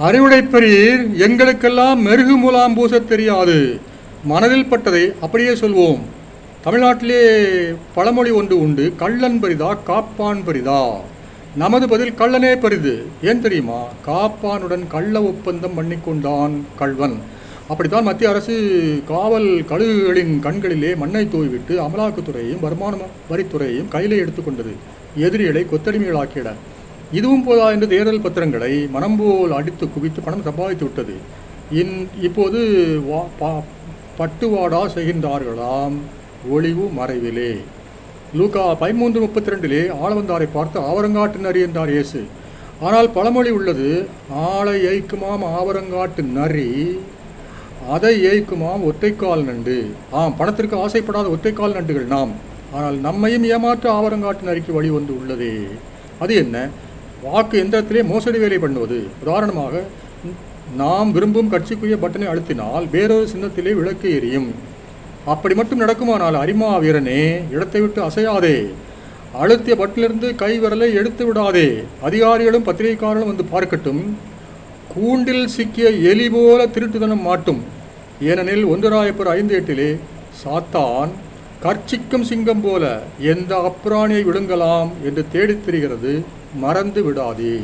அறிவுடைப்பரீர், எங்களுக்கெல்லாம் மெருகு முலாம் பூசத் தெரியாது. மனதில் பட்டதை அப்படியே சொல்வோம். தமிழ்நாட்டிலே பழமொழி ஒன்று உண்டு, கள்ளன் பரிதா காப்பான் பரிதா. நமது பதில் கள்ளனே பரிது. ஏன் தெரியுமா? காப்பானுடன் கள்ள ஒப்பந்தம் பண்ணிக்கொண்டான் கள்வன். அப்படித்தான் மத்திய அரசு காவல் கழுகுகளின் கண்களிலே மண்ணை தூவிவிட்டு அமலாக்கத்துறையையும் வருமான வரித்துறையையும் கையிலே எடுத்துக்கொண்டது, எதிரிகளை கொத்தடிமைகளாக்கிட. இதுவும் போதா என்று தேர்தல் பத்திரங்களை மனம்போல் அடித்து குவித்து பணம் சம்பாதித்து விட்டது. இப்போது பட்டுவாடா செய்கின்றார்களாம் ஒளிவு மறைவிலே. லூக்கா 13:32 ஆளவந்தாரை பார்த்து ஆவரங்காட்டு நரி என்றார் இயேசு. ஆனால் பழமொழி உள்ளது, ஆளை ஏய்க்குமாம் ஆவரங்காட்டு நரி, அதை ஏய்க்குமாம் ஒற்றைக்கால் நண்டு. பணத்திற்கு ஆசைப்படாத ஒற்றைக்கால் நண்டுகள் நாம். ஆனால் நம்மையும் ஏமாற்ற ஆவரங்காட்டு நரிக்கு வழி ஒன்று உள்ளதே. அது என்ன? வாக்கு எந்திரத்திலே மோசடி வேலை பண்ணுவது. உதாரணமாக, நாம் விரும்பும் கட்சிக்குரிய பட்டனை அழுத்தினால் வேறொரு சின்னத்திலே விளக்கு எரியும். அப்படி மட்டும் நடக்குமானால் அரிமா வீரனே, இடத்தை விட்டு அசையாதே. அழுத்திய பட்டிலிருந்து கை விரலை எடுத்து விடாதே. அதிகாரிகளும் பத்திரிகைக்காரர்களும் வந்து பார்க்கட்டும். கூண்டில் சிக்கிய எலி போல திருட்டுத்தனம் மாட்டும். ஏனெனில் 1 ராயப்பர் 5:8 சாத்தான் கர்ச்சிக்கும் சிங்கம் போல எந்த அப்ராணியை விழுங்கலாம் என்று தேடித் திரிகிறது, மறந்து விடாதே.